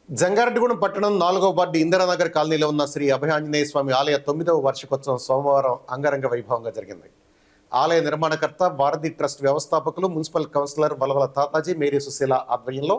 జంగారెడ్డిగూడెం పట్టణం 4వ వార్డు ఇందిరానగర్ కాలనీలో ఉన్న శ్రీ అభయాంజనేయ స్వామి ఆలయ 9వ వార్షికోత్సవం సోమవారం అంగరంగ వైభవంగా జరిగింది. ఆలయ నిర్మాణకర్త, భారతీ ట్రస్ట్ వ్యవస్థాపకులు, municipal councillor Valavala Tataji, Mary Susheela ఆధ్వర్యంలో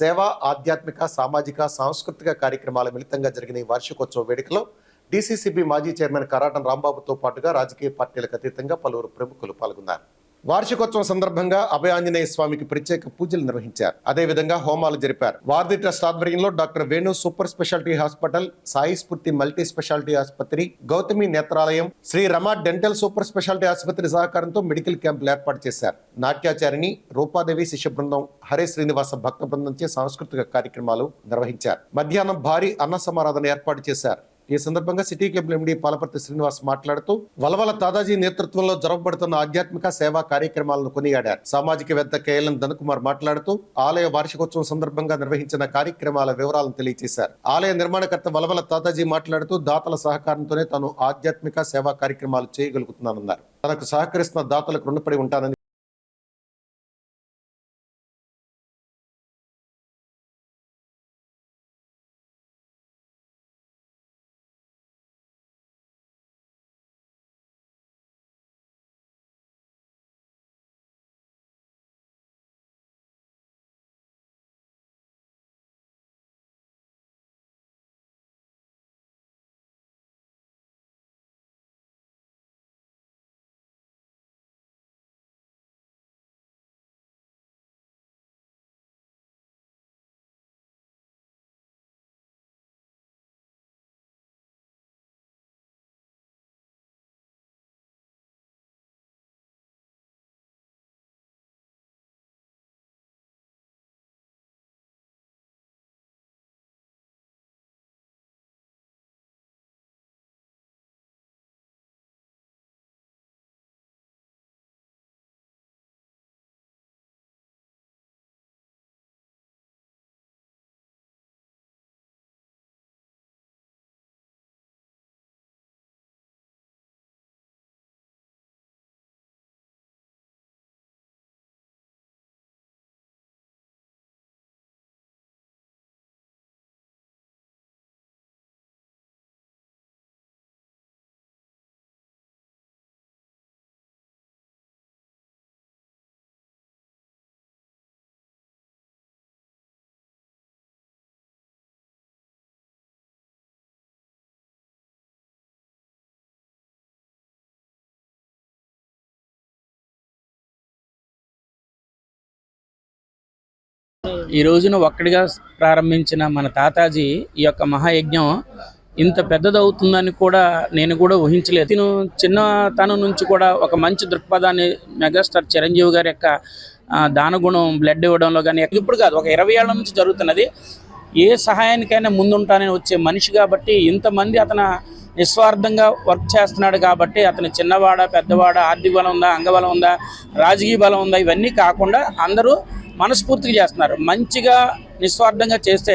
సేవా, ఆధ్యాత్మిక, సామాజిక, సాంస్కృతిక కార్యక్రమాలు మిళితంగా జరిగిన ఈ వార్షికోత్సవ వేడుకలో డీసీసీబీ మాజీ చైర్మన్ కరాటం రాంబాబుతో పాటుగా రాజకీయ పార్టీలకు అతీతంగా పలువురు ప్రముఖులు పాల్గొన్నారు. వార్షికోత్సవం సందర్భంగా అభయాంజనేయ స్వామికి ప్రత్యేక పూజలు నిర్వహించారు. అదేవిధంగా హోమాలు జరిపారు. భారతీ ట్రస్ట్ ఆధ్వర్యంలో doctor Venu super speciality hospital, Sai స్ఫూర్తి మల్టీ స్పెషాలిటీ ఆసుపత్రి, గౌతమి నేత్రాలయం, శ్రీ రమా డెంటల్ సూపర్ స్పెషాలిటీ ఆసుపత్రి సహకారంతో మెడికల్ క్యాంపులు ఏర్పాటు చేశారు. నాట్యాచారిణి రూపాదేవి శిష్య బృందం, హరే శ్రీనివాస భక్త బృందంచే సాంస్కృతిక కార్యక్రమాలు నిర్వహించారు. మధ్యాహ్నం భారీ అన్న సమారాధన ఏర్పాటు చేశారు. ఈ సందర్భంగా city cable MD Palaparthi Srinivas మాట్లాడుతూ వలవల తాతాజీ నేతృత్వంలో జరగబడుతున్న ఆధ్యాత్మిక సేవా కార్యక్రమాలను కొనియాడారు. సామాజికవేత్త కేఎల్ఎన్ ధనకుమార్ మాట్లాడుతూ ఆలయ వార్షికోత్సవం సందర్భంగా నిర్వహించిన కార్యక్రమాల వివరాలను తెలియజేశారు. ఆలయ నిర్మాణకర్త వలవల తాతాజీ మాట్లాడుతూ దాతల సహకారంతోనే తాను ఆధ్యాత్మిక సేవా కార్యక్రమాలు చేయగలుగుతున్నానన్నారు. తనకు సహకరిస్తున్న దాతలకు రుణపడి ఉంటానని ఈ రోజున ఒక్కడిగా ప్రారంభించిన మన తాతాజీ ఈ యొక్క మహాయజ్ఞం ఇంత పెద్దదవుతుందని కూడా నేను కూడా ఊహించలేదు. నేను చిన్నతనం నుంచి కూడా ఒక మంచి దృక్పథాన్ని మెగాస్టార్ చిరంజీవి గారి యొక్క దానగుణం, బ్లడ్ ఇవ్వడంలో కానీ ఇప్పుడు కాదు, ఒక 20 ఏళ్ల నుంచి జరుగుతున్నది. ఏ సహాయానికైనా ముందుంటానని వచ్చే మనిషి కాబట్టి ఇంతమంది అతను నిస్వార్థంగా వర్క్ చేస్తున్నాడు కాబట్టి అతను చిన్నవాడ, పెద్దవాడ, ఆర్థిక బలం ఉందా, అంగబలం ఉందా, రాజకీయ బలం ఉందా, ఇవన్నీ కాకుండా అందరూ మనస్ఫూర్తిగా చేస్తున్నారు. మంచిగా నిస్వార్థంగా చేస్తే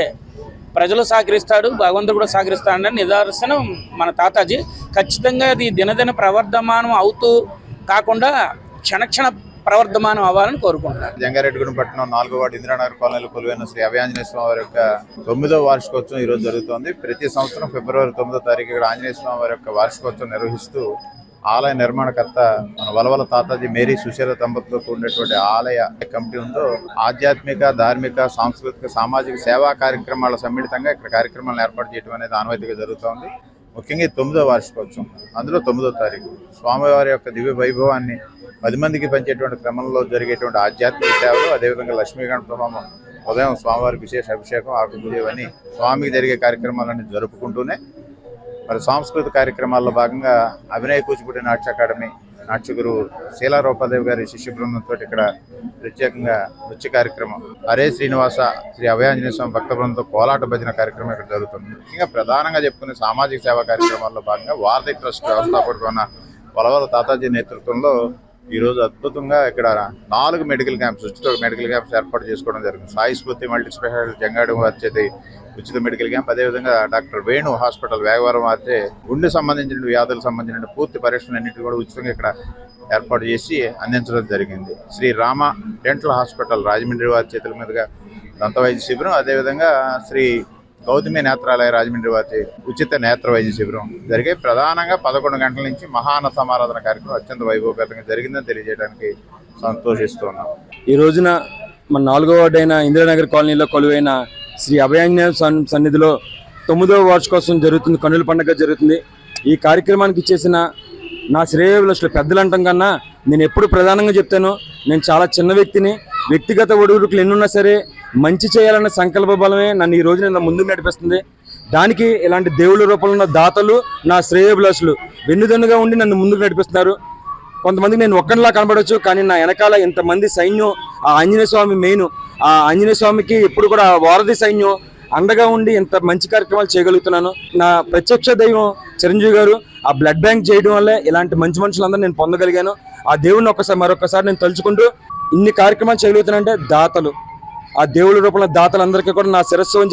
ప్రజలు సహకరిస్తాడు, భగవంతుడు కూడా సహకరిస్తాడని నిదర్శనం మన తాతాజీ. ఖచ్చితంగా అది దినదిన ప్రవర్ధమానం అవుతూ కాకుండా క్షణక్షణ ప్రవర్ధమానం అవ్వాలని కోరుకుంటున్నారు. జంగారెడ్డిగూడెం పట్టణం 4వ వార్డు ఇందిరానగర్ కాలనీలో కొలువైన శ్రీ అభయాంజనేయ స్వామి వారి యొక్క 9వ వార్షికోత్సవం ఈరోజు జరుగుతోంది. ప్రతి సంవత్సరం ఫిబ్రవరి 9వ తారీఖు ఇక్కడ ఆంజనేయ స్వామి వారి యొక్క వార్షికోత్సవం నిర్వహిస్తూ ఆలయ నిర్మాణకర్త మన వలవల తాతాజీ, మేరీ సుశీల దంపతులతో కూడినటువంటి ఆలయ కమిటీ ఉందో ఆధ్యాత్మిక, ధార్మిక, సాంస్కృతిక, సామాజిక సేవా కార్యక్రమాల సమ్మిళితంగా ఇక్కడ కార్యక్రమాలను ఏర్పాటు చేయడం అనేది ఆనవాయితీగా జరుగుతోంది. ముఖ్యంగా 9వ వార్షికోత్సవం, అందులో 9వ తారీఖు స్వామివారి యొక్క దివ్య వైభవాన్ని 10 మందికి పంచేటువంటి క్రమంలో జరిగేటువంటి ఆధ్యాత్మిక సేవలు, అదేవిధంగా లక్ష్మీగణపతి హోమం, ఉదయం స్వామివారికి విశేష అభిషేకం, ఆకుపూజ, ఇవన్నీ స్వామికి జరిగే కార్యక్రమాలన్నీ జరుపుకుంటూనే మరి సాంస్కృతిక కార్యక్రమాల్లో భాగంగా అభినయ కూచిపూడి నాట్య అకాడమీ, నాట్యగురు శీలా రూపాదేవి గారి శిష్య బృందంతో ఇక్కడ ప్రత్యేకంగా నృత్య కార్యక్రమం, హరే శ్రీనివాస శ్రీ అభయాంజనేయ స్వామి భక్త బృందంతో కోలాట భజన కార్యక్రమం ఇక్కడ జరుగుతుంది. ముఖ్యంగా ప్రధానంగా చెప్పుకునే సామాజిక సేవా కార్యక్రమాల్లో భాగంగా భారతీ ట్రస్ట్ వ్యవస్థాపకుడు ఉన్న వలవల తాతాజీ నేతృత్వంలో ఈరోజు అద్భుతంగా ఇక్కడ 4 మెడికల్ క్యాంప్స్, ఉచిత మెడికల్ క్యాంప్స్ ఏర్పాటు చేసుకోవడం జరిగింది. సాయి స్ఫూర్తి మల్టీ స్పెషాలిటీ జంగాడు వారి ఉచిత మెడికల్ క్యాంప్, అదేవిధంగా డాక్టర్ వేణు హాస్పిటల్ వేగవరం వారితే గుండె సంబంధించిన వ్యాధులకు సంబంధించిన పూర్తి పరీక్షలన్నింటినీ కూడా ఉచితంగా ఇక్కడ ఏర్పాటు చేసి అందించడం జరిగింది. శ్రీ రామ డెంటల్ హాస్పిటల్ రాజమండ్రి వారి చేతుల మీదుగా దంత వైద్య శిబిరం, అదేవిధంగా శ్రీ గౌతమి నేత్రాలయ రాజమండ్రి వారి ఉచిత నేత్ర వైద్య శిబిరం జరిగే. ప్రధానంగా 11 గంటల నుంచి మహాన్న సమారాధన కార్యక్రమం అత్యంత వైభవపేతంగా జరిగిందని తెలియజేయడానికి సంతోషిస్తున్నాం. ఈ రోజున మన 4వ వార్డు అయిన ఇందిరానగర్ కాలనీలో కొలువైన శ్రీ అభయాంజనేయ సన్నిధిలో 9వ వార్షికోత్సవం జరుగుతుంది, కన్నుల పండుగ జరుగుతుంది. ఈ కార్యక్రమానికి ఇచ్చేసిన నా శ్రేయోభిలాషులు పెద్దలు అంటాం కన్నా నేను ఎప్పుడు ప్రధానంగా చెప్తాను, నేను చాలా చిన్న వ్యక్తిని. వ్యక్తిగత ఒడిదుడుకులు ఎన్నున్నా సరే మంచి చేయాలన్న సంకల్ప బలమే నన్ను ఈ రోజు నేను ముందుకు నడిపిస్తుంది. దానికి ఇలాంటి దేవుళ్ళ రూపంలో ఉన్న దాతలు నా శ్రేయోభిలాషులు వెన్నుదన్నుగా ఉండి నన్ను ముందుకు నడిపిస్తున్నారు. కొంతమందికి నేను ఒక్కరిలా కనబడవచ్చు, కానీ నా వెనకాల ఇంతమంది సైన్యం, ఆ ఆంజనేయ స్వామి మెయిన్, ఆ ఆంజనేయ స్వామికి ఎప్పుడు కూడా వారధి సైన్యం అండగా ఉండి ఇంత మంచి కార్యక్రమాలు చేయగలుగుతున్నాను. నా ప్రత్యక్ష దైవం చిరంజీవి గారు ఆ బ్లడ్ బ్యాంక్ చేయడం వల్లే ఇలాంటి మంచి మనుషులందరూ నేను పొందగలిగాను. ఆ దేవుడిని మరొకసారి నేను తలుచుకుంటూ ఇన్ని కార్యక్రమాలు చేయగలుగుతానంటే దాతలు, ఆ దేవుడి రూపంలో దాతలందరికీ కూడా నా శిరస్సు అని